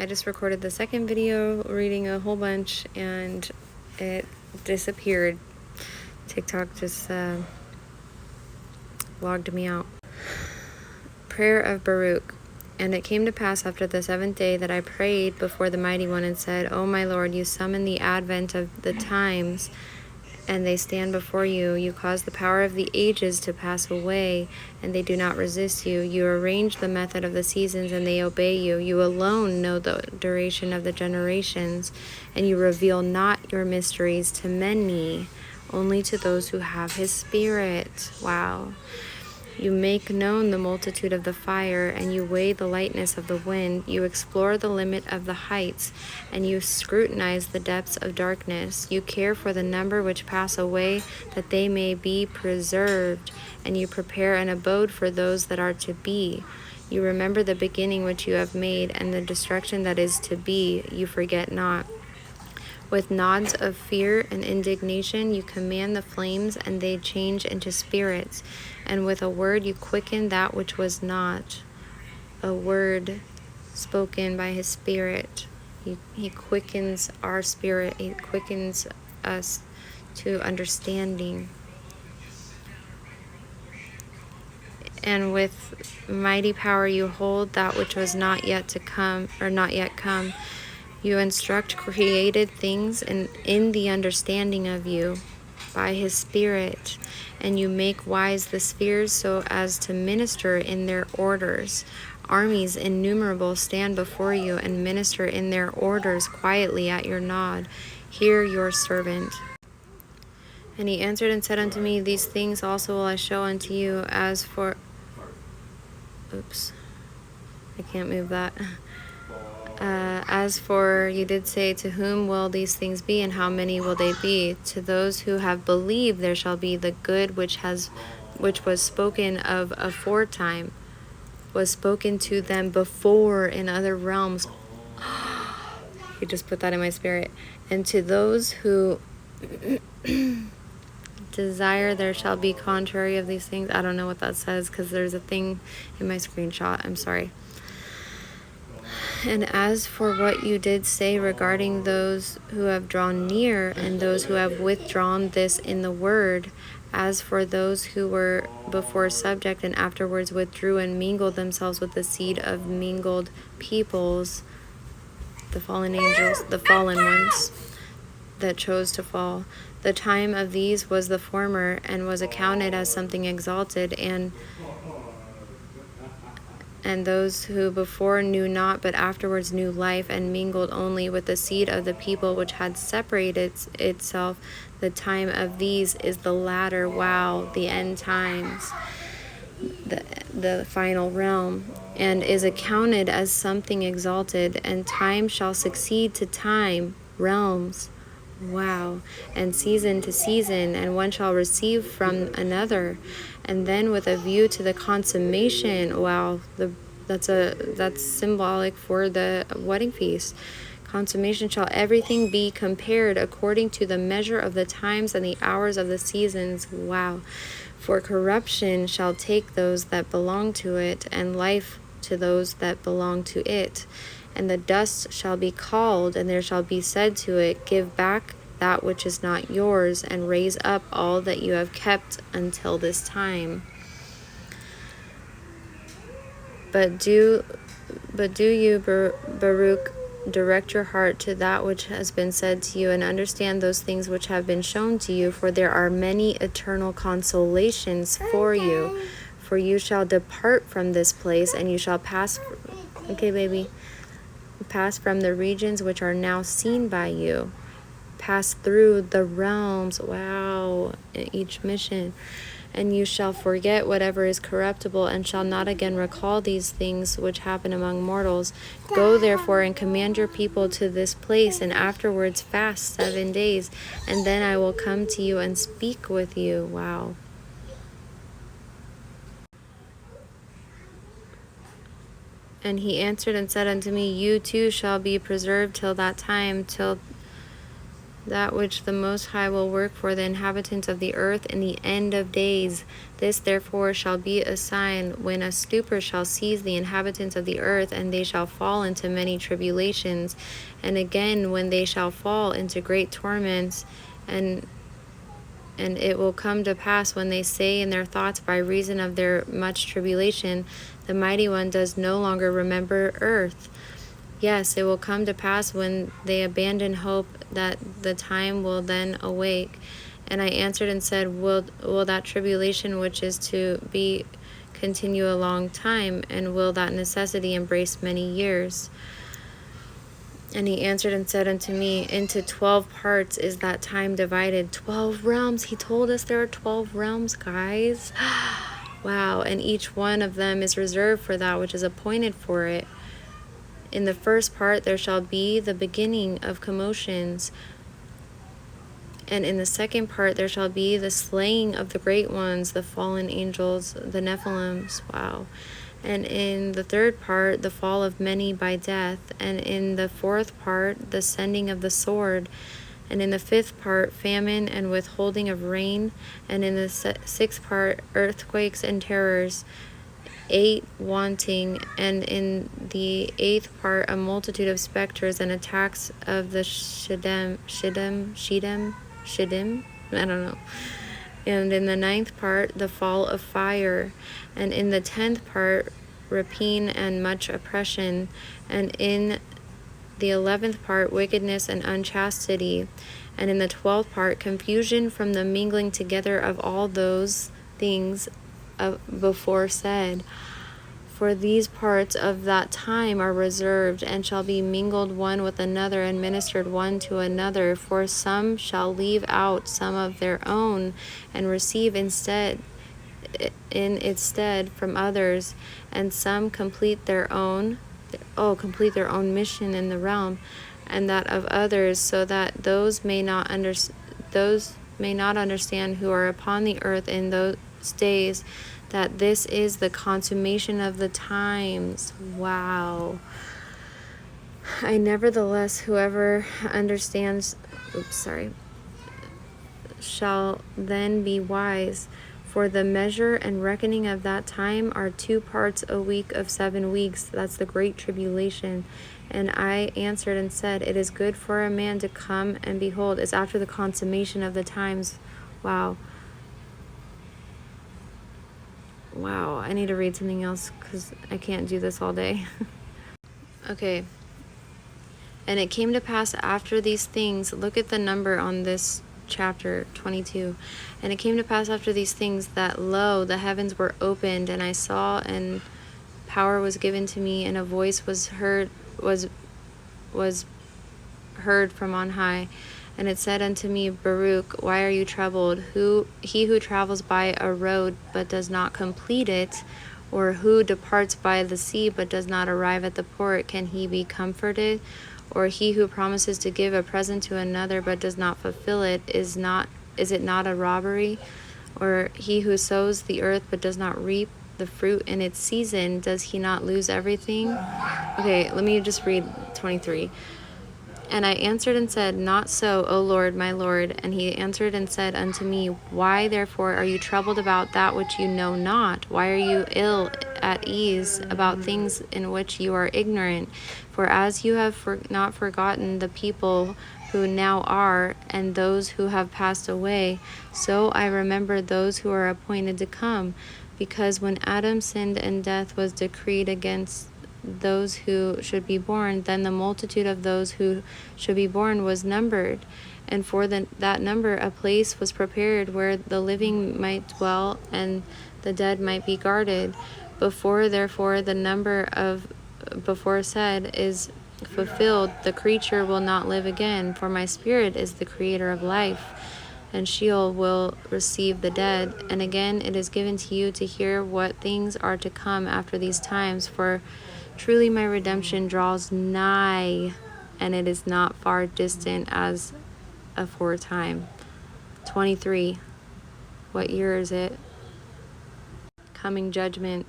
I just recorded the second video reading a whole bunch and it disappeared. TikTok just logged me out. Prayer of Baruch. And it came to pass after the 7th day that I prayed before the Mighty One and said, O my Lord, you summon the advent of the times, and they stand before you. You cause the power of the ages to pass away, and they do not resist you. You arrange the method of the seasons, and they obey you. You alone know the duration of the generations, and you reveal not your mysteries to many, only to those who have his spirit. Wow. You make known the multitude of the fire, and you weigh the lightness of the wind. You explore the limit of the heights, and you scrutinize the depths of darkness. You care for the number which pass away, that they may be preserved, and you prepare an abode for those that are to be. You remember the beginning which you have made, and the destruction that is to be, you forget not. With nods of fear and indignation, you command the flames, and they change into spirits. And with a word, you quicken that which was not. A word spoken by his spirit. He quickens our spirit. He quickens us to understanding. And with mighty power, you hold that which was not yet to come, or not yet come. You instruct created things in the understanding of you by his spirit, and you make wise the spheres so as to minister in their orders. Armies innumerable stand before you and minister in their orders quietly at your nod. Hear your servant. And he answered and said unto me, These things also will I show unto you. As for... Oops. I can't move that. As for you did say, to whom will these things be, and how many will they be? To those who have believed there shall be the good which was spoken of aforetime, was spoken to them before in other realms. You just put that in my spirit. And to those who desire there shall be contrary of these things. I don't know what that says because there's a thing in my screenshot. I'm sorry. And as for what you did say regarding those who have drawn near and those who have withdrawn this in the word, as for those who were before subject and afterwards withdrew and mingled themselves with the seed of mingled peoples, the fallen angels, the fallen ones that chose to fall, the time of these was the former, and was accounted as something exalted, and those who before knew not, but afterwards knew life, and mingled only with the seed of the people which had separated itself. The time of these is the latter, the end times, the final realm, and is accounted as something exalted. And time shall succeed to time, realms, and season to season, and one shall receive from another. And then with a view to the consummation, that's symbolic for the wedding feast. Consummation shall everything be compared according to the measure of the times and the hours of the seasons. For corruption shall take those that belong to it, and life to those that belong to it. And the dust shall be called, and there shall be said to it, Give back that which is not yours, and raise up all that you have kept until this time. But do you, Baruch, direct your heart to that which has been said to you, and understand those things which have been shown to you, for there are many eternal consolations for you. For you shall depart from this place, and you shall pass from the regions which are now seen by you. Pass through the realms, each mission. And you shall forget whatever is corruptible, and shall not again recall these things which happen among mortals. Go therefore and command your people to this place, and afterwards fast 7 days, and then I will come to you and speak with you. And he answered and said unto me, You too shall be preserved till that time, till that which the Most High will work for the inhabitants of the earth in the end of days. This therefore shall be a sign, when a stupor shall seize the inhabitants of the earth, and they shall fall into many tribulations, and again when they shall fall into great torments, and it will come to pass, when they say in their thoughts by reason of their much tribulation, the Mighty One does no longer remember earth. Yes, it will come to pass when they abandon hope, that the time will then awake. And I answered and said, Will that tribulation which is to be continue a long time, and will that necessity embrace many years? And he answered and said unto me, Into 12 parts is that time divided. 12 realms. He told us there are 12 realms, guys. Wow. And each one of them is reserved for that which is appointed for it. In the first part there shall be the beginning of commotions, and in the second part there shall be the slaying of the great ones, the fallen angels, the Nephilims. Wow. And in the third part, the fall of many by death, and in the fourth part, the sending of the sword, and in the fifth part, famine and withholding of rain, and in the sixth part, earthquakes and terrors, 8 wanting, and in the 8th part a multitude of specters and attacks of the Shiddim, I don't know. And in the 9th part the fall of fire, and in the 10th part rapine and much oppression, and in the 11th part wickedness and unchastity, and in the 12th part confusion from the mingling together of all those things before said. For these parts of that time are reserved, and shall be mingled one with another, and ministered one to another. For some shall leave out some of their own, and receive in its stead from others, and some complete their own mission in the realm, and that of others, so that those may not understand who are upon the earth in those days, that this is the consummation of the times. Wow. Nevertheless, whoever understands, shall then be wise. For the measure and reckoning of that time are 2 parts a week of 7 weeks. That's the great tribulation. And I answered and said, It is good for a man to come, and behold, is after the consummation of the times. Wow. Wow, I need to read something else because I can't do this all day. Okay. And it came to pass after these things, look at the number on this chapter 22. And it came to pass after these things that, lo, the heavens were opened, and I saw, and power was given to me, and a voice was heard from on high. And it said unto me, Baruch, why are you troubled? He who travels by a road but does not complete it, or who departs by the sea but does not arrive at the port, can he be comforted? Or he who promises to give a present to another but does not fulfill it, is it not a robbery? Or he who sows the earth but does not reap the fruit in its season, does he not lose everything? Okay, let me just read 23. And I answered and said, Not so, O Lord, my Lord. And he answered and said unto me, Why therefore are you troubled about that which you know not? Why are you ill at ease about things in which you are ignorant? For as you have not forgotten the people who now are, and those who have passed away, so I remember those who are appointed to come. Because when Adam sinned and death was decreed against those who should be born, then the multitude of those who should be born was numbered, and for that number a place was prepared where the living might dwell and the dead might be guarded. Before therefore the number of before said is fulfilled, the creature will not live again, for my spirit is the creator of life, and Sheol will receive the dead. And again it is given to you to hear what things are to come after these times, for truly my redemption draws nigh, and it is not far distant as aforetime. 23. What year is it? Coming judgment.